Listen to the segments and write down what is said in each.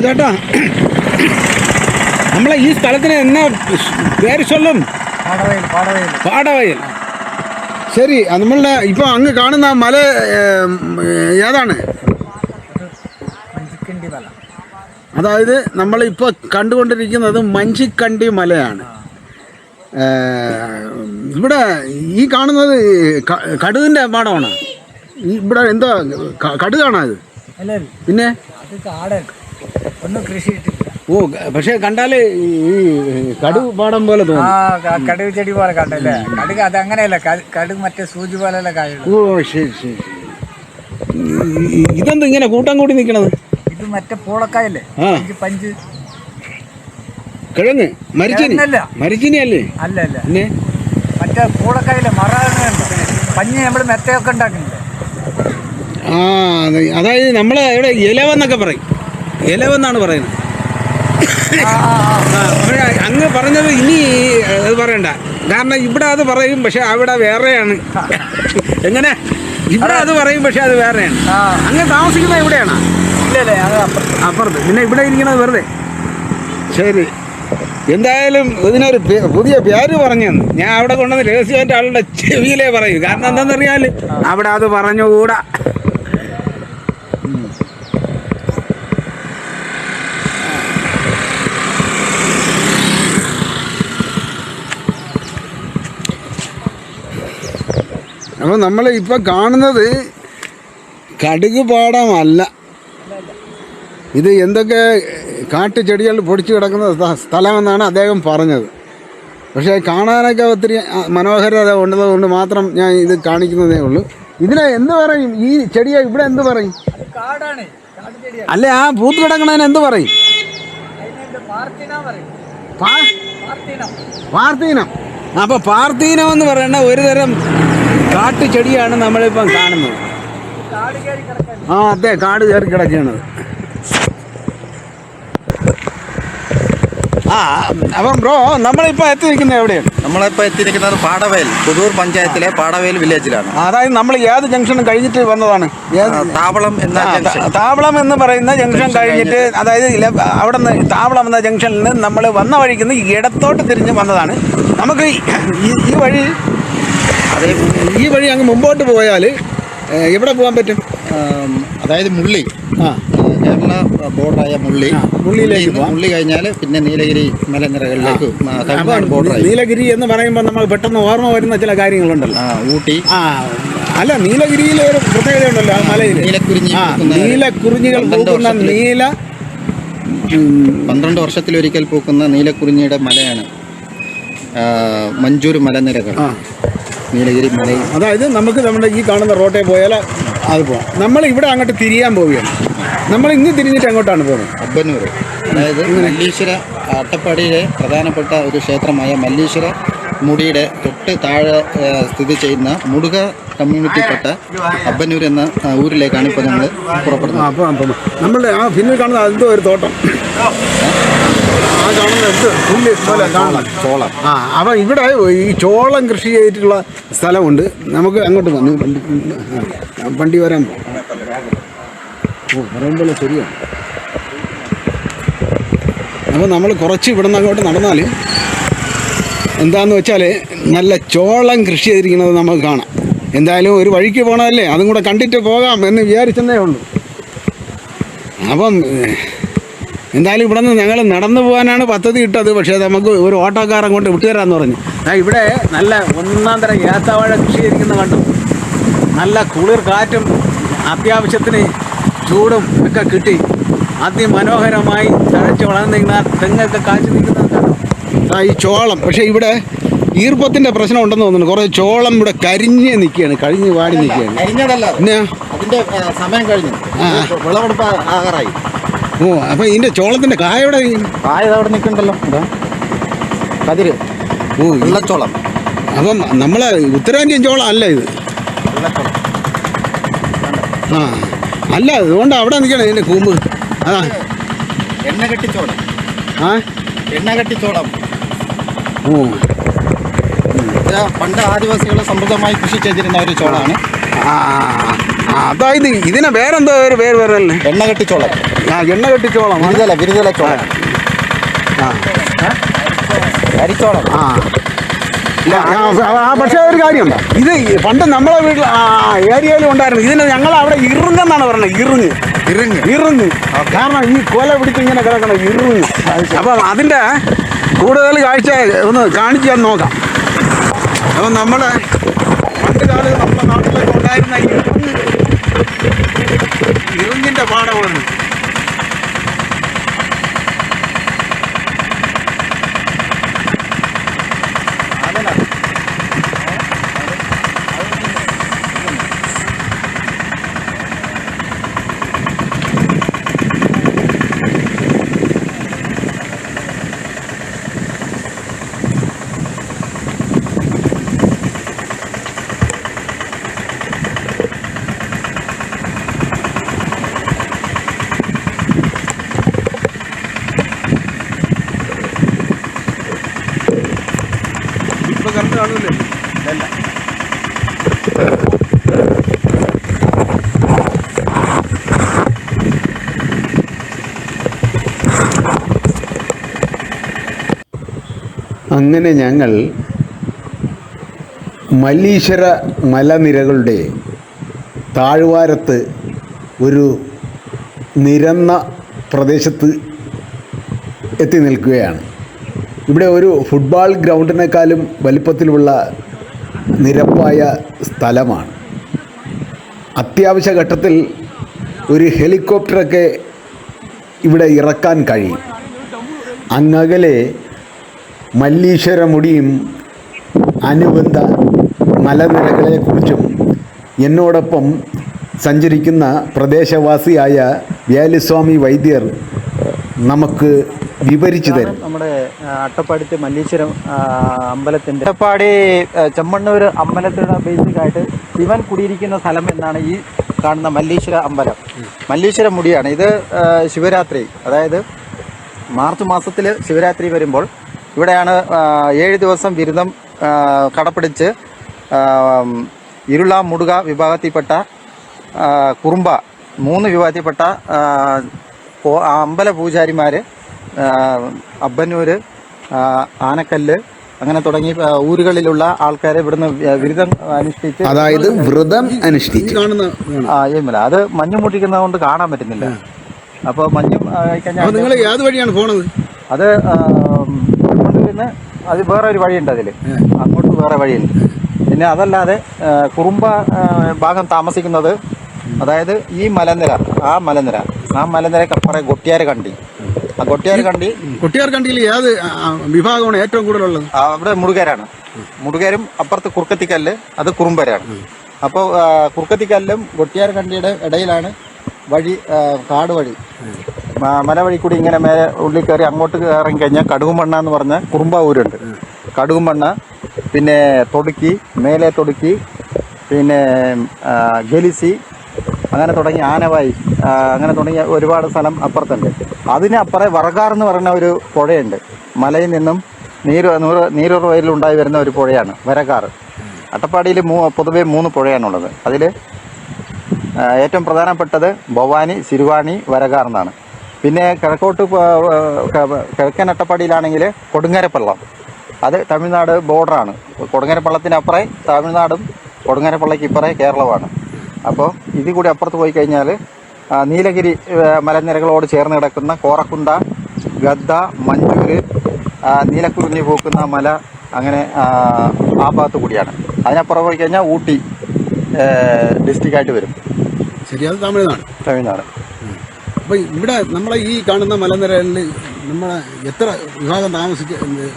ചേട്ടാ, നമ്മളെ ഈ സ്ഥലത്തിന് എന്നാ പേര് ചൊല്ലും? പാടവയൽ. ശരി, നമ്മളുടെ ഇപ്പൊ അങ്ങ് കാണുന്ന മല ഏതാണ്? അതായത് നമ്മളിപ്പോൾ കണ്ടുകൊണ്ടിരിക്കുന്നത് മഞ്ചിക്കണ്ടി മലയാണ്. ഇവിടെ ഈ കാണുന്നത് കടുകിൻ്റെ പാടമാണ്. ഇവിടെ എന്താ കടുകാണോ അത്? പിന്നെ ഓ, പക്ഷെ കണ്ടാല് ഈ കടുക് പാടം പോലെ തോന്നും. കടുക് ചെടി പോലെ കണ്ടല്ലേ? കടുക് അത് അങ്ങനെയല്ല, കടുക് മറ്റേ സൂചി പോലെയല്ല കായ. ഓ ശരി ശരി. ഇതെന്ത് ഇങ്ങനെ കൂട്ടം കൂടി നിൽക്കണത്? ഇത് മറ്റേ പൂളക്കായല്ലേ? പഞ്ച് കിഴങ്ങ് മരിച്ചിനി അല്ലേ? അല്ല അല്ല, പിന്നെ മറ്റേ പൂളക്കായല്ലേ? പഞ്ഞ് നമ്മൾ മെത്തയൊക്കെ ഉണ്ടാക്കുന്നില്ലേ? ആ, അതായത് നമ്മളെ ഇവിടെ ഇലവെന്നൊക്കെ പറയും. ഇലവെന്നാണ് പറയുന്നത്. അങ്ങ് പറഞ്ഞത് ഇനി അത് പറയണ്ട, കാരണം ഇവിടെ അത് പറയും, പക്ഷെ അവിടെ വേറെയാണ്. എങ്ങനെ? ഇവിടെ അത് പറയും, പക്ഷെ അത് വേറെയാണ്. അങ്ങ് താമസിക്കുന്നത് എവിടെയാണ്? അപ്പുറത്ത്. പിന്നെ ഇവിടെ ഇരിക്കുന്നത് വെറുതെ. ശരി, എന്തായാലും ഇതിനൊരു പുതിയ പേര് പറഞ്ഞു തന്നു. ഞാൻ അവിടെ കൊണ്ടുവന്ന് രഹസ്യമായിട്ട് ആളുടെ ചെവിയിലേ പറയും. കാരണം എന്താണെന്നറിയാൽ അവിടെ അത് പറഞ്ഞുകൂടാ. അപ്പോൾ നമ്മൾ ഇപ്പോൾ കാണുന്നത് കടുക് പാടമല്ല. ഇത് എന്തൊക്കെ കാട്ടുചെടികൾ പൊടിച്ചു കിടക്കുന്ന സ്ഥലമെന്നാണ് അദ്ദേഹം പറഞ്ഞത്. പക്ഷേ കാണാനൊക്കെ ഒത്തിരി മനോഹരത ഉള്ളതുകൊണ്ട് മാത്രം ഞാൻ ഇത് കാണിക്കുന്നതേ ഉള്ളൂ. ഇതിനെ എന്ത് പറയും? ഈ ചെടിയെ ഇവിടെ എന്ത് പറയും? അല്ലെ, ആ പൂത്ത് കിടക്കണതിന് എന്ത് പറയും? പാർത്തീനം. അപ്പോൾ പാർത്തീനം എന്ന് പറയുന്ന ഒരു തരം കാട്ടുചെടിയാണ് നമ്മളിപ്പം കാണുന്നത്. ആ അതെ, കാട് കയറി കിടക്കുകയാണത്. അപ്പം ബ്രോ, നമ്മളിപ്പോൾ എത്തിയിരിക്കുന്നത് എവിടെയാണ്? നമ്മളിപ്പോൾ എത്തിയിരിക്കുന്നത് പാടവയൽ, പുതൂർ പഞ്ചായത്തിലെ പാടവയൽ വില്ലേജിലാണ്. അതായത് നമ്മൾ ഏത് ജംഗ്ഷനും കഴിഞ്ഞിട്ട് വന്നതാണ്? താവളം എന്ന് പറയുന്ന ജംഗ്ഷൻ കഴിഞ്ഞിട്ട്, അതായത് അവിടെ നിന്ന് താവളം എന്ന ജംഗ്ഷനിൽ നിന്ന് നമ്മൾ വന്ന വഴിക്കുന്ന ഇടത്തോട്ട് തിരിഞ്ഞ് വന്നതാണ്. നമുക്ക് ഈ വഴി അങ്ങ് മുമ്പോട്ട് പോയാൽ എവിടെ പോകാൻ പറ്റും? അതായത് മുള്ളി, കേരള ബോർഡറായ മുള്ളിയിലേക്ക് മുള്ളി കഴിഞ്ഞാൽ പിന്നെ നീലഗിരി മലനിരകളിലേക്ക് തമിഴ്നാട് ബോർഡറായി. നീലഗിരി എന്ന് പറയുമ്പോൾ നമ്മൾ പെട്ടെന്ന് ഓർമ്മ വരുന്ന ചില കാര്യങ്ങളുണ്ടല്ലോ. ഊട്ടി. അല്ല, നീലഗിരിയിൽ ഒരു പ്രത്യേകതയുണ്ടല്ലോ, ആ മലയിൽ നീലക്കുറിഞ്ഞികൾ പൂക്കുന്ന 12 വർഷത്തിലൊരിക്കൽ പൂക്കുന്ന നീലക്കുറിഞ്ഞിയുടെ മലയാണ് മഞ്ചൂർ മലനിരകൾ, നീലഗിരി മല. അതായത് നമുക്ക് നമ്മുടെ ഈ കാണുന്ന റോട്ടിൽ പോയാൽ അത് പോകാം. നമ്മൾ ഇവിടെ അങ്ങോട്ട് തിരിയാൻ പോവുകയാണ്. നമ്മൾ ഇന്ന് തിരിഞ്ഞിട്ട് അങ്ങോട്ടാണ് പോകുന്നത്. അബ്ബന്നൂർ, അതായത് മല്ലീശ്വര അട്ടപ്പാടിയിലെ പ്രധാനപ്പെട്ട ഒരു ക്ഷേത്രമായ മല്ലീശ്വര മുടിയുടെ തൊട്ട് താഴെ സ്ഥിതി ചെയ്യുന്ന മുടുക കമ്മ്യൂണിറ്റിപ്പെട്ട അബ്ബന്നൂർ എന്ന ഊരിലേക്കാണ് ഇപ്പോൾ നമ്മൾ പുറപ്പെടുന്നത്. അപ്പോൾ നമ്മൾ ആ പിന്നിൽ കാണുന്ന എന്തോ ഒരു തോട്ടം, ആ കാണുന്നത് പുല്ല് പോലെ കാണുന്നത് ചോളം. അപ്പം ഇവിടെ ഈ ചോളം കൃഷി ചെയ്തിട്ടുള്ള സ്ഥലമുണ്ട്. നമുക്ക് അങ്ങോട്ട് വന്നു വണ്ടി വരാൻ പോകും. ഓ, പറയുമ്പോൾ ശരിയാണ്. അപ്പോൾ നമ്മൾ കുറച്ച് ഇവിടെ നിന്ന് അങ്ങോട്ട് നടന്നാൽ എന്താണെന്ന് വെച്ചാൽ നല്ല ചോളം കൃഷി ചെയ്തിരിക്കുന്നത് നമുക്ക് കാണാം. എന്തായാലും ഒരു വഴിക്ക് പോകണമല്ലേ, അതും കൂടെ കണ്ടിട്ട് പോകാം എന്ന് വിചാരിച്ചതേ ഉള്ളൂ. അപ്പം എന്തായാലും ഇവിടെ നിന്ന് ഞങ്ങൾ നടന്നു പോകാനാണ് പദ്ധതി ഇട്ടത്. പക്ഷേ നമുക്ക് ഒരു ഓട്ടോക്കാരൻ കൊണ്ട് വിട്ടുതരാമെന്ന് പറഞ്ഞു. ഇവിടെ നല്ല ഒന്നാം തരം ഏത്തവാഴ കൃഷി ചെയ്തിരിക്കുന്ന കണ്ടു. നല്ല കുളിർ കാറ്റും അത്യാവശ്യത്തിന് ചൂടും ഒക്കെ കിട്ടി അതിമനോഹരമായി തഴച്ച് വളർന്നിരിക്കുന്ന തെങ്ങൊക്കെ കാച്ചു നിൽക്കുന്ന ഈ ചോളം. പക്ഷേ ഇവിടെ ഈർപ്പത്തിൻ്റെ പ്രശ്നം ഉണ്ടെന്ന് തോന്നുന്നു. കുറേ ചോളം ഇവിടെ കരിഞ്ഞ് നിൽക്കുകയാണ്, കഴിഞ്ഞ് വാടി നിൽക്കുകയാണ്. പിന്നെ അതിൻ്റെ സമയം കഴിഞ്ഞു, വിളവെടുപ്പ് ആകാറായി. ഓ, അപ്പോൾ ഇതിൻ്റെ ചോളത്തിൻ്റെ കായ എവിടെ? കായ അവിടെ നിൽക്കണ്ടല്ലോ, കതിര്. ഓ, വെള്ളച്ചോളം. അപ്പം നമ്മളെ ഉത്തരേന്ത്യൻ ചോളം അല്ല ഇത്. അല്ല, അതുകൊണ്ട് അവിടെ നിൽക്കണം ഇതിൻ്റെ കൂമ്പ്. എണ്ണകെട്ടിച്ചോളം. എണ്ണകെട്ടിച്ചോളം. ഓ, പണ്ട് ആദിവാസികളെ സമൃദ്ധമായി കൃഷി ചെയ്തിരുന്ന ഒരു ചോളമാണ്. അതായത് ഇതിനെ വേറെന്തോ ഒരു പേര് പറയല്ലേ? എണ്ണ കെട്ടിച്ചോളം, എണ്ണ കെട്ടിച്ചോളം, വിരുതല ചോളം, അരിച്ചോളം. പക്ഷേ ഒരു കാര്യം, ഇത് പണ്ട് നമ്മളെ വീട്ടിൽ ഏരിയയിലും ഉണ്ടായിരുന്നു. ഇതിന് ഞങ്ങൾ അവിടെ ഇറുങ്ങെന്നാണ് പറയുന്നത്. ഇറുങ്ങ്. കാരണം ഈ കൊല പിടിച്ച് ഇങ്ങനെ കിടക്കണം, ഇറുങ്ങ്. അപ്പം അതിൻ്റെ കൂടുതൽ കാഴ്ച ഒന്ന് കാണിച്ചു തന്ന് നോക്കാം. അപ്പം നമ്മുടെ പണ്ട് കാലത്ത് നമ്മുടെ നാട്ടിലൊക്കെ ഉണ്ടായിരുന്ന ഇറുങ്ങിൻ്റെ പാടമാണ്. കറണ്ട് കാണൂല്ലേ? അങ്ങനെ ഞങ്ങൾ മല്ലീശ്വര മലനിരകളുടെ താഴ്വാരത്ത് ഒരു നിരന്ന പ്രദേശത്ത് എത്തി നിൽക്കുകയാണ്. ഇവിടെ ഒരു ഫുട്ബോൾ ഗ്രൗണ്ടിനേക്കാളും വലിപ്പത്തിലുള്ള നിരപ്പായ സ്ഥലമാണ്. അത്യാവശ്യ ഘട്ടത്തിൽ ഒരു ഹെലികോപ്റ്ററൊക്കെ ഇവിടെ ഇറക്കാൻ കഴിയും. അങ്ങകലെ മല്ലീശ്വരമുടിയും അനുബന്ധ മലനിരകളെക്കുറിച്ചും എന്നോടൊപ്പം സഞ്ചരിക്കുന്ന പ്രദേശവാസിയായ വ്യാലിസ്വാമി വൈദ്യർ നമുക്ക് വിവരിച്ചു തരും. നമ്മുടെ അട്ടപ്പാടിത്തെ മല്ലീശ്വരം അമ്പലത്തിൻ്റെ അട്ടപ്പാടി ചെമ്മണ്ണൂർ അമ്പലത്തിൻ്റെ ബേസിക്കായിട്ട് ശിവൻ കുടിയിരിക്കുന്ന സ്ഥലം എന്നാണ് ഈ കാണുന്ന മല്ലീശ്വര അമ്പലം. മല്ലീശ്വര മുടിയാണ് ഇത്. ശിവരാത്രി, അതായത് മാർച്ച് മാസത്തിൽ ശിവരാത്രി വരുമ്പോൾ ഇവിടെയാണ് 7 ദിവസം വിരുദ്ധം കടപ്പിടിച്ച് ഇരുള മുടുക വിഭാഗത്തിൽപ്പെട്ട കുറുമ്പ 3 വിഭാഗത്തിൽപ്പെട്ട അമ്പല പൂജാരിമാർ അബ്ബന്നൂര്, ആനക്കല്ല് അങ്ങനെ തുടങ്ങി ഊരുകളിലുള്ള ആൾക്കാരെ ഇവിടുന്ന് വ്രതം അനുഷ്ഠിച്ച്, അതായത് വ്രതം അനുഷ്ഠിച്ച് ഏമല്ല അത് മഞ്ഞ് മുട്ടിക്കുന്നത് കൊണ്ട് കാണാൻ പറ്റുന്നില്ല. അപ്പോൾ മഞ്ഞ് കഴിഞ്ഞാൽ നിങ്ങൾ ഏത് വഴിയാണ് പോണത്? അത് ചെമ്മണ്ണൂരിന്ന് അത് വേറെ ഒരു വഴിയുണ്ട്, അതിൽ അങ്ങോട്ട് വേറെ വഴിയുണ്ട്. പിന്നെ അതല്ലാതെ കുറുമ്പ ഭാഗം താമസിക്കുന്നത്, അതായത് ഈ മലനിര, ആ മലനിരക്കപ്പുറം കൊട്ടിയാർ കണ്ടി. ആ കൊട്ടിയാർ കണ്ടിയിൽ ഏത് വിഭാഗമാണ് ഏറ്റവും കൂടുതലുള്ളത്? അവിടെ മുടുകരാണ്. മുടുകരും അപ്പുറത്ത് കുറുക്കത്തിക്കല്ല്, അത് കുറുമ്പരാണ്. അപ്പോൾ കുറുക്കത്തിക്കല്ലും കൊട്ടിയാർ കണ്ടിയുടെ ഇടയിലാണ് വഴി, കാട് വഴി, മലവഴി കൂടി ഇങ്ങനെ മേലെ ഉള്ളിൽ കയറി അങ്ങോട്ട് ഇറങ്ങിക്കഴിഞ്ഞാൽ കടുകുമണ്ണ എന്ന് പറഞ്ഞ കുറുമ്പ ഊരുണ്ട്. കടുകുമണ്ണ, പിന്നെ തൊടുക്കി, മേലെ തൊടുക്കി, പിന്നെ ഗലിസി, അങ്ങനെ തുടങ്ങി ആനവായി, അങ്ങനെ തുടങ്ങിയ ഒരുപാട് സ്ഥലം അപ്പുറത്തുണ്ട്. അതിനപ്പുറം വറകാർ എന്ന് പറയുന്ന ഒരു പുഴയുണ്ട്. മലയിൽ നിന്നും നീരുറവയിൽ ഉണ്ടായി വരുന്ന ഒരു പുഴയാണ് വരകാർ. അട്ടപ്പാടിയിൽ പൊതുവെ 3 പുഴയാണുള്ളത്. അതിൽ ഏറ്റവും പ്രധാനപ്പെട്ടത് ഭവാനി, സിരുവാണി, വരകാർ എന്നാണ്. പിന്നെ കിഴക്കൻ അട്ടപ്പാടിയിലാണെങ്കിൽ കൊടുങ്ങരപ്പള്ളം, അത് തമിഴ്നാട് ബോർഡറാണ്. കൊടുങ്ങരപ്പള്ളത്തിനപ്പുറം തമിഴ്നാടും കൊടുങ്ങരപ്പള്ളയ്ക്ക് ഇപ്പുറം കേരളമാണ്. അപ്പോൾ ഇതിൽ കൂടി അപ്പുറത്ത് പോയി കഴിഞ്ഞാൽ നീലഗിരി മലനിരകളോട് ചേർന്ന് കിടക്കുന്ന കോറക്കുണ്ട, ഗദ്ദ, മഞ്ചൂര്, നീലക്കുറിഞ്ഞി പൂക്കുന്ന മല, അങ്ങനെ ആ ഭാഗത്ത് കൂടിയാണ്. അതിനപ്പുറം പോയി കഴിഞ്ഞാൽ ഊട്ടി ഡിസ്ട്രിക്റ്റായിട്ട് വരും. ശരി, അത് തമിഴ്നാട്. അപ്പോൾ ഇവിടെ നമ്മളെ ഈ കാണുന്ന മലനിരകളിൽ നമ്മളെ എത്ര വിഭാഗം താമസിക്കുന്നത്?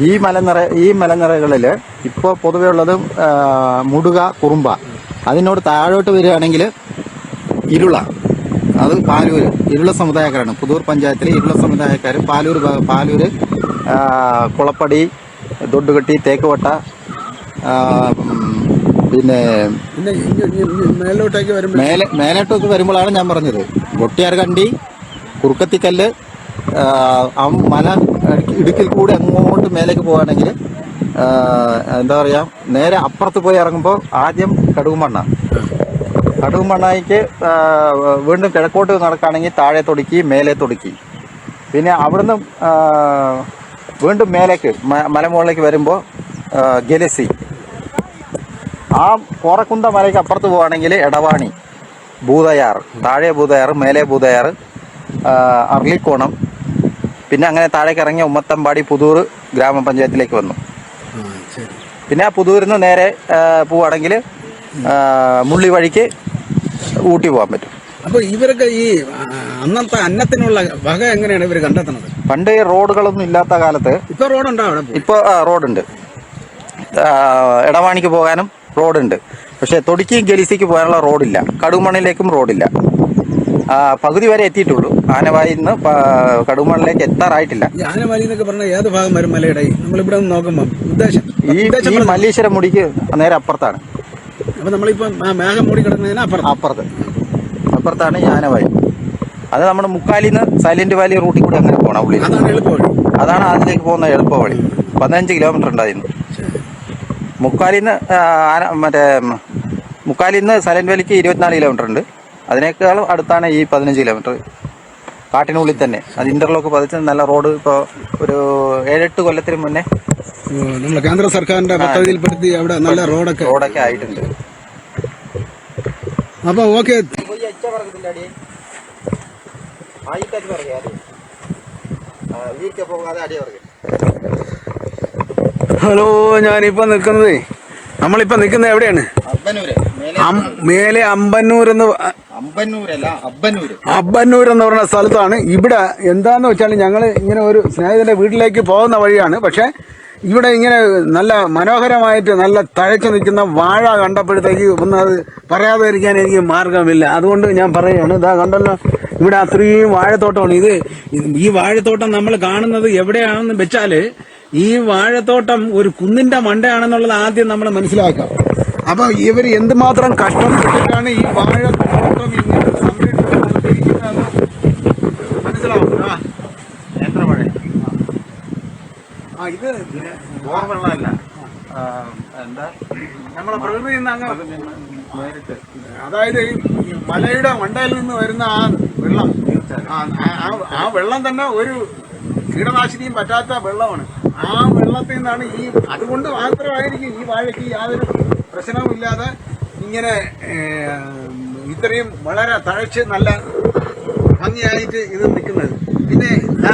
ഈ മലനിരകളിൽ ഇപ്പോൾ പൊതുവെ ഉള്ളത് മുടുക, കുറുമ്പ. അതിനോട് താഴോട്ട് വരികയാണെങ്കിൽ ഇരുള, അത് പാലൂര്, ഇരുള സമുദായക്കാരാണ്. പുതൂർ പഞ്ചായത്തിലെ ഇരുള സമുദായക്കാർ. പാലൂര്, കുളപ്പടി, ദൊഡ്ഡുകെട്ടി, തേക്കുവട്ട, പിന്നെ മേലോട്ടേക്ക് വരുമ്പോഴാണ് ഞാൻ പറഞ്ഞത് കൊട്ടിയാർ കണ്ടി, കുറുക്കത്തിക്കല്ല്, മല ഇടുക്കിൽ കൂടി അങ്ങോട്ട് മേലേക്ക് പോവുകയാണെങ്കിൽ എന്താ പറയുക, നേരെ അപ്പുറത്ത് പോയി ഇറങ്ങുമ്പോൾ ആദ്യം കടുകുമണ്ണ, കടുക് മണ്ണായിക്ക് വീണ്ടും കിഴക്കോട്ട് നടക്കുകയാണെങ്കിൽ താഴെ തൊടുക്കി മേലെ തൊടുക്കി. പിന്നെ അവിടുന്ന് വീണ്ടും മേലേക്ക് മലമുകളിലേക്ക് വരുമ്പോൾ ഗലസി. ആ കോറക്കുന്ത മലയ്ക്ക് അപ്പുറത്ത് പോവുകയാണെങ്കിൽ എടവാണി, ഭൂതയാർ, താഴെ ഭൂതയാർ, മേലെ ഭൂതയാർ, അർലിക്കോണം. പിന്നെ അങ്ങനെ താഴേക്ക് ഇറങ്ങിയ ഉമ്മത്തമ്പാടി പുതൂർ ഗ്രാമപഞ്ചായത്തിലേക്ക് വന്നു. പിന്നെ ആ പുതൂരിൽ നിന്ന് നേരെ പോവുകയാണെങ്കിൽ മുള്ളി വഴിക്ക് ഊട്ടി പോകാൻ പറ്റും. അപ്പോൾ ഇവരൊക്കെ ഈ അന്നത്തെ അന്നത്തിനുള്ള വക എങ്ങനെയാണ് ഇവർ കണ്ടെത്തുന്നത്? പണ്ട് റോഡുകളൊന്നും ഇല്ലാത്ത കാലത്ത് ഇപ്പോൾ റോഡുണ്ടോ അവിടെ? ഇപ്പോൾ റോഡുണ്ട്. എടവാണിക്ക് പോകാനും റോഡുണ്ട്. പക്ഷേ തൊടുക്കിയും ഗലീസിക്ക് പോകാനുള്ള റോഡില്ല. കടുകുമണ്ണിലേക്കും റോഡില്ല. പകുതി വരെ എത്തിയിട്ടുള്ളൂ. ആനവായിൽ നിന്ന് കടുകുമണ്ണിലേക്ക് എത്താറായിട്ടില്ല. ഈ ആനവാലി എന്നൊക്കെ പറഞ്ഞാൽ ഏത് ഭാഗം വരും മലയുടെ? നമ്മളിവിടെ നിന്ന് നോക്കുമ്പോൾ ഉദ്ദേശം ഈ മല്ലീശ്വരം മുടിക്ക് നേരെ അപ്പുറത്താണ്. അപ്പോൾ നമ്മളിപ്പോൾ മേഘം മൂടി കിടക്കുന്നതിന് അപ്പുറത്താണ് ഈ ആനവാലി. അത് നമ്മുടെ മുക്കാലിൽ നിന്ന് സൈലന്റ് വാലി റൂട്ടിൽ കൂടി അങ്ങനെ പോകണം. ഉള്ളിൽ അതാണ് എളുപ്പവഴി. അതാണ് അതിലേക്ക് പോകുന്ന എളുപ്പവഴി. 15 കിലോമീറ്റർ ഉണ്ടായിരുന്നു. മുക്കാലിൽ നിന്ന് സൈലന്റ് വാലിക്ക് 24 കിലോമീറ്റർ ഉണ്ട്. അതിനേക്കാളും അടുത്താണ് ഈ 15 കിലോമീറ്റർ. കാട്ടിനുള്ളിൽ തന്നെ അത് ഇന്റർലോക്ക് പതിച്ച് നല്ല റോഡ്. ഇപ്പോൾ ഒരു 7-8 കൊല്ലത്തിന് മുന്നേ നമ്മൾ കേന്ദ്ര സർക്കാരിന്റെ പദ്ധതിയിൽപ്പെടുത്തി അവിടെ നല്ല റോഡൊക്കെ ആയിട്ടുണ്ട്. അപ്പൊ ഓക്കെ. ഹലോ, നമ്മളിപ്പോ നിൽക്കുന്നത് എവിടെയാണ്? മേലെ അമ്പന്നൂർ എന്ന് പറഞ്ഞ സ്ഥലത്താണ്. ഇവിടെ എന്താന്ന് വെച്ചാൽ ഞങ്ങൾ ഇങ്ങനെ ഒരു സ്നേഹിതന്റെ വീട്ടിലേക്ക് പോകുന്ന വഴിയാണ്. പക്ഷെ ഇവിടെ ഇങ്ങനെ നല്ല മനോഹരമായിട്ട് നല്ല തഴച്ചു നിൽക്കുന്ന വാഴ കണ്ടപ്പോഴത്തേക്ക് ഒന്ന് അത് പറയാതെ ഇരിക്കാൻ എനിക്ക് മാർഗമില്ല. അതുകൊണ്ട് ഞാൻ പറയുകയാണ്, ഇതാ കണ്ടല്ലോ, ഇവിടെ അത്രയും വാഴത്തോട്ടമാണ്. ഈ വാഴത്തോട്ടം നമ്മൾ കാണുന്നത് എവിടെയാണെന്ന് വെച്ചാല് ഈ വാഴത്തോട്ടം ഒരു കുന്നിന്റെ മണ്ടയാണെന്നുള്ളത് ആദ്യം നമ്മൾ മനസ്സിലാക്കാം. അപ്പൊ ഇവർ എന്തുമാത്രം കഷ്ടപ്പെട്ടിട്ടാണ് ഈ വാഴത്തോട്ടം ഇങ്ങനെ സംരക്ഷിച്ച് നിർത്തിയിരിക്കുന്നതെന്ന് മനസ്സിലാവും. ഇത് വെള്ളമല്ല, എന്താ നമ്മളെ പ്രകൃതിയിൽ നിന്ന് അങ്ങ് അതായത് ഈ മലയുടെ മണ്ടയിൽ നിന്ന് വരുന്ന ആ വെള്ളം, ആ വെള്ളം തന്നെ ഒരു കീടനാശിനിയും പറ്റാത്ത വെള്ളമാണ്. ആ വെള്ളത്തിൽ നിന്നാണ് അതുകൊണ്ട് മാത്രമായിരിക്കും ഈ വാഴയ്ക്ക് യാതൊരു പ്രശ്നവുമില്ലാതെ ഇങ്ങനെ ഇത്രയും വളരെ തഴച്ച് നല്ല ഭംഗിയായിട്ട് ഇത് നിൽക്കുന്നത്. പിന്നെ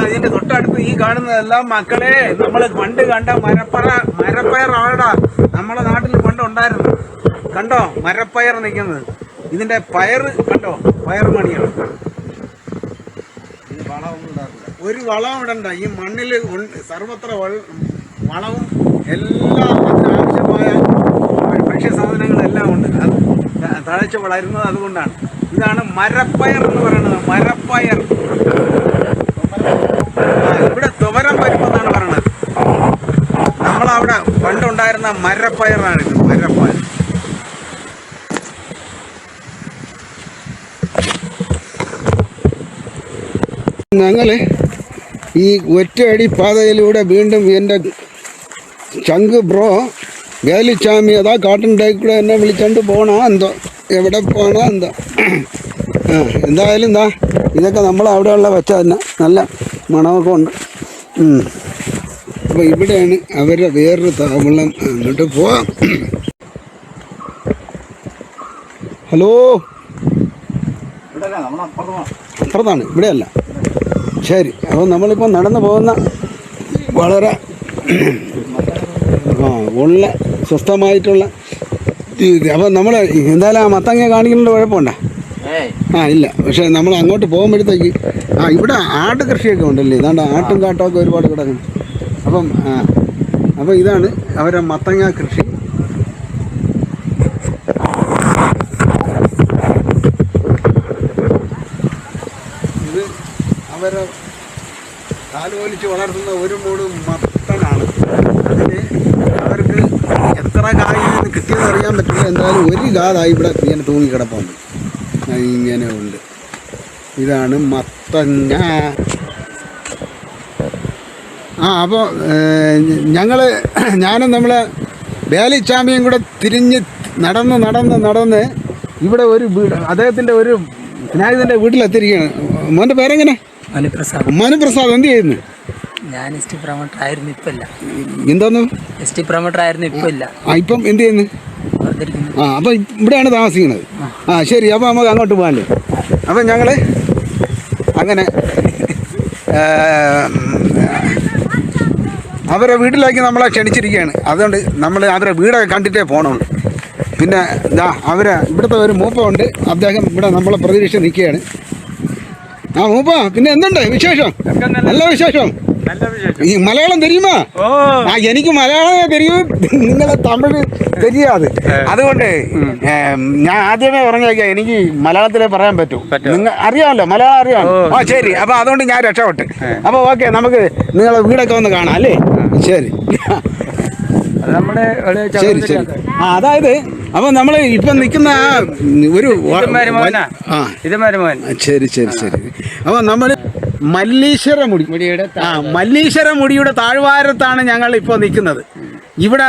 ഇതിന്റെ തൊട്ടടുത്ത് ഈ കാണുന്നതെല്ലാം മക്കളെ നമ്മൾ പണ്ട് കണ്ട മരപ്പയറാണ്. നമ്മളെ നാട്ടിൽ പണ്ട് ഉണ്ടായിരുന്നു. കണ്ടോ മരപ്പയർ നിൽക്കുന്നത്? ഇതിന്റെ പയർ കണ്ടോ, പയർമണിയാണ്. ഒരു വളവും ഇടണ്ട. ഈ മണ്ണിൽ സർവത്ര വളവും എല്ലാം അതിനാവശ്യമായ ഭക്ഷ്യ സാധനങ്ങളെല്ലാം ഉണ്ട്. അത് തഴച്ച് വളരുന്നത് അതുകൊണ്ടാണ്. ഇതാണ് മരപ്പയർ എന്ന് പറയുന്നത്. മരപ്പയർ ഇവിടെ തുവരം പരിപ്പെന്നാണ് പറയുന്നത്. നമ്മളവിടെ പണ്ടുണ്ടായിരുന്ന മരപ്പയറാണിത്. മരപ്പയർ ഞങ്ങള് ഈ ഒറ്റയടി പാതയിലൂടെ വീണ്ടും എൻ്റെ ചങ്ക് ബ്രോ വേലിച്ചാമി അതാ കാട്ടിൻ്റെ കൂടെ എന്നെ വിളിച്ചോണ്ട് പോകണോ എന്തോ, എവിടെ പോകണോ എന്തോ. എന്തായാലും എന്താ ഇതൊക്കെ നമ്മൾ അവിടെയുള്ള വെച്ച തന്നെ നല്ല മണമൊക്കെ ഉണ്ട്. അപ്പോൾ ഇവിടെയാണ് അവരുടെ വേറൊരു താവളം. അങ്ങോട്ട് പോവാം. ഹലോ, അപ്പുറത്താണ്, ഇവിടെയല്ല. ശരി, അപ്പോൾ നമ്മളിപ്പോൾ നടന്നു പോകുന്ന വളരെ ഉള്ള സ്വസ്ഥമായിട്ടുള്ള രീതി. അപ്പം നമ്മൾ എന്തായാലും ആ മത്തങ്ങ കാണിക്കേണ്ട കുഴപ്പമുണ്ടോ? ഇല്ല. പക്ഷേ നമ്മൾ അങ്ങോട്ട് പോകുമ്പോഴത്തേക്ക് ഇവിടെ ആട് കൃഷിയൊക്കെ ഉണ്ടല്ലേ. ഇതാണ്ട് ആട്ടും കാട്ടമൊക്കെ ഒരുപാട് കിടക്കുന്നു. അപ്പം ഇതാണ് അവരുടെ മത്തങ്ങ കൃഷി. ഇത് അവരെ കാലുപോലിച്ച് വളർത്തുന്ന ഒരു മൂട് മത്തനാണ്. അതിന് അവർക്ക് എത്ര കായിൽ കിട്ടിയെന്ന് അറിയാൻ പറ്റില്ല. എന്തായാലും ഒരു കാതായി ഇവിടെ ഇങ്ങനെ തൂങ്ങിക്കിടപ്പുണ്ട്. ഇങ്ങനെ ഉണ്ട്. ഇതാണ് മത്തങ്ങ. അപ്പോൾ ഞാനും നമ്മളെ വേലിച്ചാമിയും കൂടെ തിരിഞ്ഞ് നടന്ന് ഇവിടെ ഒരു വീട് അദ്ദേഹത്തിൻ്റെ ഒരു സ്നേഹിതൻ്റെ വീട്ടിലെത്തിയിരിക്കുകയാണ്. മോൻ്റെ പേരെങ്ങനെ? മനുപ്രസാദ്. എന്ത് ചെയ്യുന്നു? ഞാൻ എസ് പ്രൊമോട്ടർ ആയിരുന്നു, ഇപ്പം ഇല്ല. എന്തോന്നു? എസ് പ്രൊമോട്ടർ ആയിരുന്നു, ഇപ്പം ഇല്ല. ഇപ്പം എന്ത് ചെയ്യുന്നു? അപ്പം ഇവിടെയാണ് താമസിക്കുന്നത്. ശരി, അപ്പോൾ നമുക്ക് അങ്ങോട്ട് പോകാമല്ലേ. അപ്പം ഞങ്ങൾ അങ്ങനെ അവരെ വീട്ടിലേക്ക് നമ്മളെ ക്ഷണിച്ചിരിക്കുകയാണ്. അതുകൊണ്ട് നമ്മൾ അവരെ വീടൊക്കെ കണ്ടിട്ടേ പോകണുള്ളൂ. പിന്നെ ഇവിടുത്തെ ഒരു മൂപ്പമുണ്ട്, അദ്ദേഹം ഇവിടെ നമ്മളെ പ്രതീക്ഷിച്ച് നിൽക്കുകയാണ്. മൂപ്പ, പിന്നെ എന്തുണ്ട് വിശേഷം? നല്ല വിശേഷം. ഈ മലയാളം தெரியுமா? എനിക്ക് മലയാളമേ തെരിയൂ, നിങ്ങളെ തമിഴ് தெரியாது. അതുകൊണ്ട് ഞാൻ ആദ്യമേ പറഞ്ഞേക്കാം, എനിക്ക് മലയാളത്തിലേ പറയാൻ പറ്റൂ. നിങ്ങൾ അറിയാമല്ലോ, മലയാളം അറിയാമല്ലോ. ശരി, അപ്പോൾ അതുകൊണ്ട് ഞാൻ രക്ഷപ്പെട്ട്. അപ്പോൾ ഓക്കെ, നമുക്ക് നിങ്ങളെ വീടൊക്കെ ഒന്ന് കാണാം അല്ലേ? ശരി ശരി ശരി. അതായത് അപ്പോൾ നമ്മൾ ഇപ്പം നിൽക്കുന്ന ഒരു ശരി ശരി ശരി. അപ്പോൾ നമ്മൾ മല്ലീശ്വര മുടിയുടെ താഴ്വാരത്താണ് ഞങ്ങൾ ഇപ്പോൾ നിൽക്കുന്നത്. ഇവിടെ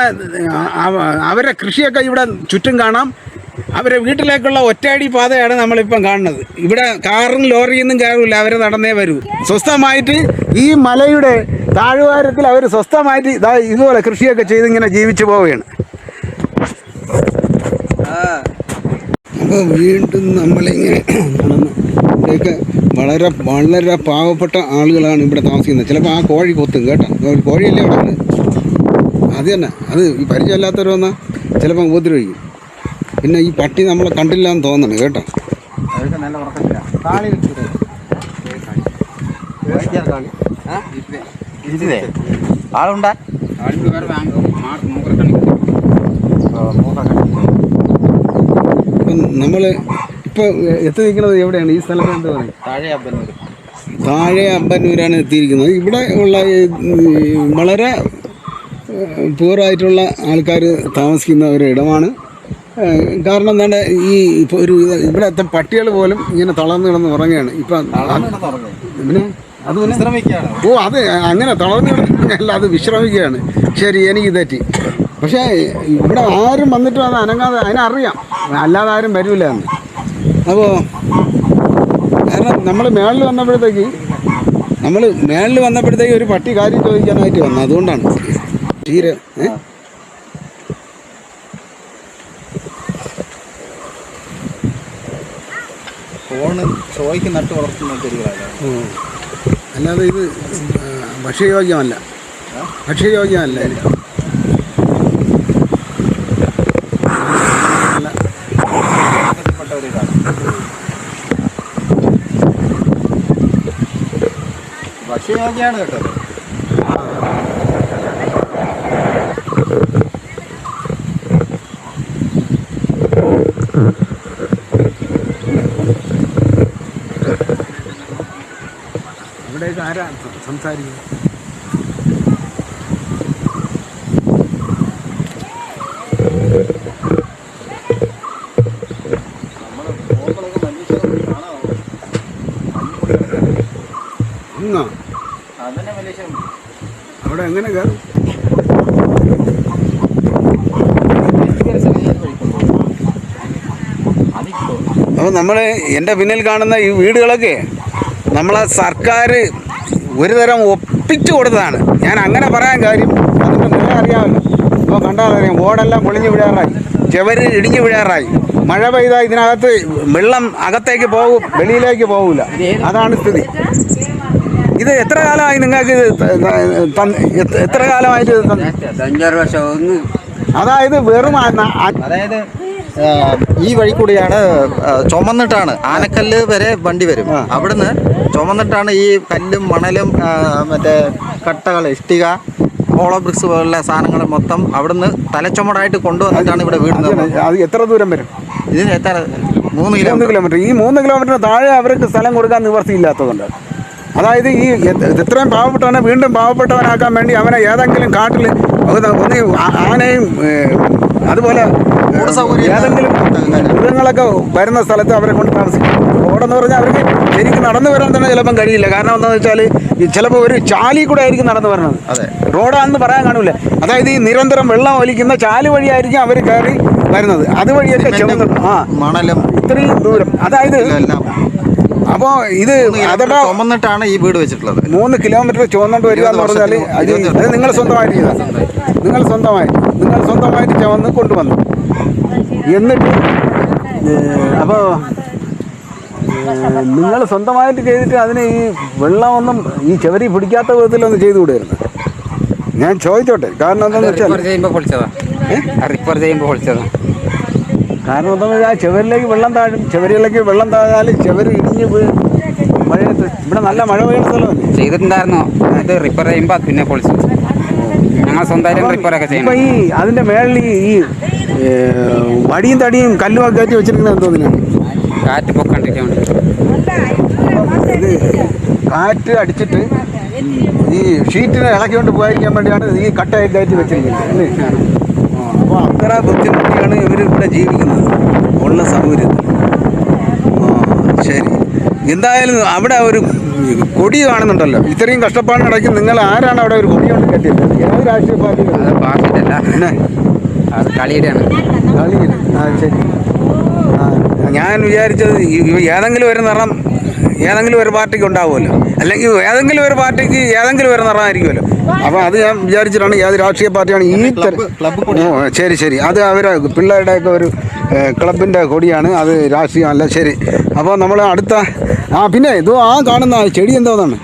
അവരുടെ കൃഷിയൊക്കെ ഇവിടെ ചുറ്റും കാണാം. അവരെ വീട്ടിലേക്കുള്ള ഒറ്റയടി പാതയാണ് നമ്മളിപ്പം കാണുന്നത്. ഇവിടെ കാറും ലോറിയൊന്നും കയറില്ല, അവർ നടന്നേ വരൂ. സ്വസ്ഥമായിട്ട് ഈ മലയുടെ താഴ്വാരത്തിൽ അവർ സ്വസ്ഥമായിട്ട് ഇതുപോലെ കൃഷിയൊക്കെ ചെയ്തിങ്ങനെ ജീവിച്ചു പോവുകയാണ്. അപ്പോൾ വീണ്ടും നമ്മളിങ്ങനെ നടന്നു. ഇവിടെയൊക്കെ വളരെ വളരെ പാവപ്പെട്ട ആളുകളാണ് ഇവിടെ താമസിക്കുന്നത്. ചിലപ്പോൾ ആ കോഴി കൊത്തും കേട്ടോ. കോഴിയല്ലേ അവിടെ? അത് തന്നെ, അത് ഈ പരിചയമില്ലാത്തവർ വന്നാൽ ചിലപ്പോൾ ഉപദ്രവിക്കും. പിന്നെ ഈ പട്ടി നമ്മളെ കണ്ടില്ല എന്ന് തോന്നണം കേട്ടോ. ആളുണ്ടാ ഇപ്പം നമ്മൾ ഇപ്പോൾ എത്തി നിൽക്കുന്നത് എവിടെയാണ്? ഈ സ്ഥലത്ത് എന്താ പറയുക? താഴെ അമ്പന്നൂരാണ് എത്തിയിരിക്കുന്നത്. ഇവിടെ ഉള്ള വളരെ പൂറായിട്ടുള്ള ആൾക്കാർ താമസിക്കുന്ന ഒരു ഇടമാണ്. കാരണം എന്താണ്, ഈ ഇപ്പോൾ ഇവിടുത്തെ പട്ടികൾ പോലും ഇങ്ങനെ തളർന്നു കിടന്ന് ഉറങ്ങുകയാണ് ഇപ്പം. പിന്നെ അത് അത് അങ്ങനെ തളർന്നു കിടന്നില്ല, അത് വിശ്രമിക്കുകയാണ്. ശരി, എനിക്ക് തെറ്റി. പക്ഷേ ഇവിടെ ആരും വന്നിട്ടും അത് അനങ്ങാതെ, അതിനറിയാം, അല്ലാതെ ആരും വരില്ല എന്ന്. അപ്പോൾ കാരണം നമ്മൾ മേളിൽ വന്നപ്പോഴത്തേക്ക് ഒരു പട്ടി കാര്യം ചോദിക്കാനായിട്ട് വന്നു. അതുകൊണ്ടാണ് തീരെ ഫോണ് ഷോയ്ക്ക് നട്ട് വളർത്തുന്ന ചെടികളല്ല, അല്ലാതെ ഇത് ഭക്ഷ്യയോഗ്യമല്ല. ഭക്ഷ്യയോഗ്യമാണ് കേട്ടോ. ഇവിടേക്ക് ആരാ സംസാരിക്കുന്നത്? അവിടെ എങ്ങനെ കയറും? അപ്പോൾ നമ്മൾ എൻ്റെ പിന്നിൽ കാണുന്ന ഈ വീടുകളൊക്കെ നമ്മളെ സർക്കാർ ഒരു തരം ഒപ്പിച്ചു കൊടുത്തതാണ്. ഞാൻ അങ്ങനെ പറയാൻ കാര്യം, അതിൻ്റെ നില അറിയാമല്ലോ. അപ്പോൾ കണ്ടാൽ അറിയാം, ഓടെല്ലാം പൊളിഞ്ഞു വീഴാറായി, ചുവര് ഇടിഞ്ഞു വീഴാറായി. മഴ പെയ്താൽ ഇതിനകത്ത് വെള്ളം അകത്തേക്ക് പോകും, വെളിയിലേക്ക് പോകില്ല. അതാണ് സ്ഥിതി. ഇത് എത്ര കാലമായി നിങ്ങൾക്ക്? എത്ര കാലമായിട്ട്? 5-6 വർഷം. അതായത് വെറും അതായത് ഈ വഴി കൂടിയാണ് ചുമന്നിട്ടാണ് ആനക്കല്ല് വരെ വണ്ടി വരും. അവിടുന്ന് ചുമന്നിട്ടാണ് ഈ കല്ലും മണലും മറ്റേ കട്ടകൾ, ഇഷ്ടിക, ഹോളോ ബ്രിക്സ് പോലുള്ള സാധനങ്ങൾ മൊത്തം അവിടുന്ന് തലച്ചുമടായിട്ട് കൊണ്ടുവന്നിട്ടാണ് ഇവിടെ വീടുന്നത്. അത് എത്ര ദൂരം വരും? ഇതിന് എത്ര? 3 കിലോമീറ്റർ. ഈ 3 കിലോമീറ്ററിന് താഴെ അവർക്ക് സ്ഥലം കൊടുക്കാൻ നിവർത്തിയില്ലാത്തതുകൊണ്ട്, അതായത് ഈ എത്രയും പാവപ്പെട്ടവനെ വീണ്ടും പാവപ്പെട്ടവനാക്കാൻ വേണ്ടി അവനെ ഏതെങ്കിലും കാട്ടിൽ ഒന്ന് ആനയും അതുപോലെ ഏതെങ്കിലും മൃഗങ്ങളൊക്കെ വരുന്ന സ്ഥലത്ത് അവരെ കൊണ്ട് താമസിക്കും. റോഡെന്ന് പറഞ്ഞാൽ അവർക്ക് ശരിക്കും നടന്നു വരാൻ തന്നെ ചിലപ്പം കഴിയില്ല. കാരണം എന്താണെന്ന് വെച്ചാൽ ചിലപ്പോൾ ഒരു ചാലി കൂടെ ആയിരിക്കും നടന്നു വരുന്നത്. റോഡാണെന്ന് പറയാൻ കാണില്ല. അതായത് ഈ നിരന്തരം വെള്ളം ഒലിക്കുന്ന ചാല് വഴിയായിരിക്കും അവർ കയറി വരുന്നത് അതുവഴിയൊക്കെ ചുമന്നിട്ട് മണലും ഇത്രയും ദൂരം അതായത് എല്ലാം അപ്പോൾ ഇത് അതോടെ ചുമന്നിട്ടാണ് ഈ വീട് വെച്ചിട്ടുള്ളത്. 3 കിലോമീറ്റർ ചുവന്നുകൊണ്ട് വരിക എന്ന് പറഞ്ഞാൽ അത് നിങ്ങൾ സ്വന്തമായിട്ട് ചെയ്താൽ നിങ്ങൾ സ്വന്തമായിട്ട് ചുവന്ന് കൊണ്ടുവന്നു. എന്നിട്ട് അപ്പോൾ നിങ്ങൾ സ്വന്തമായിട്ട് ചെയ്തിട്ട് അതിന് ഈ വെള്ളമൊന്നും ഈ ചവരി പിടിക്കാത്ത വിധത്തിലൊന്നും ചെയ്തു കൂടായിരുന്നു. ഞാൻ ചോദിച്ചോട്ടെ, കാരണം എന്താണെന്ന് വെച്ചാൽ കാരണം എന്താണെന്ന് വെച്ചാൽ ആ ചുവരിലേക്ക് വെള്ളം താഴും, ചുവരിലേക്ക് വെള്ളം താഴാൽ ചുവര് ഇടിഞ്ഞ് മഴയത്ത് ഇവിടെ നല്ല മഴ പെയ്യുന്ന സ്ഥലമല്ലേ ചെയ്തിട്ടുണ്ടായിരുന്നു. ഇത് റിപ്പയർ ചെയ്യുമ്പോൾ പിന്നെ പൊളിച്ചു. ഞങ്ങൾ സ്വന്തമായിട്ട് റിപ്പയറൊക്കെ ചെയ്യണം. ഇപ്പം ഈ അതിൻ്റെ മേളിൽ ഈ വടിയും തടിയും കല്ലും ഒക്കെ കയറ്റി വെച്ചിരിക്കുന്നത് എന്തോന്നിനാണ്? കാറ്റ് പൊക്കണ്ടിരിക്കാൻ വേണ്ടി. ഇത് കാറ്റ് അടിച്ചിട്ട് ഈ ഷീറ്റിനെ ഇളക്കിക്കൊണ്ട് പോയിരിക്കാൻ വേണ്ടിയാണ് ഈ കട്ടയൊക്കെ കയറ്റി വെച്ചിരിക്കുന്നത് അല്ലേ? അപ്പോൾ അത്ര ബുദ്ധിമുട്ടിയാണ് ഇവർ ഇവിടെ ജീവിക്കുന്നത് ഉള്ള സൗകര്യത്തിൽ. ശരി, എന്തായാലും അവിടെ ഒരു കൊടി കാണുന്നുണ്ടല്ലോ. ഇത്രയും കഷ്ടപ്പാടിനിടയ്ക്ക് നിങ്ങൾ ആരാണ് അവിടെ ഒരു കൊടി കൊണ്ട് കെട്ടിയത്? ഏത് രാഷ്ട്രീയ പാർട്ടിയാണ്? അത് പാർട്ടിയിട്ടല്ല, പിന്നെ അത് കളിയുടെയാണ്. കളിയിൽ ശരി. ഞാൻ വിചാരിച്ചത് ഏതെങ്കിലും ഒരു നിറം ഏതെങ്കിലും ഒരു പാർട്ടിക്ക് ഉണ്ടാവുമല്ലോ, അല്ലെങ്കിൽ ഏതെങ്കിലും ഒരു പാർട്ടിക്ക് ഏതെങ്കിലും ഒരു നിറമായിരിക്കുമല്ലോ. അപ്പോൾ അത് ഞാൻ വിചാരിച്ചിട്ടാണ് ഏത് രാഷ്ട്രീയ പാർട്ടിയാണ് ഈ ശരി അത് അവരെ പിള്ളേരുടെയൊക്കെ ഒരു ക്ലബിൻ്റെ കൊടിയാണ്, അത് രാഷ്ട്രീയമല്ല. ശരി, അപ്പോൾ നമ്മൾ അടുത്ത പിന്നെ ഇത് കാണുന്ന ചെടി എന്തോന്നാണ്?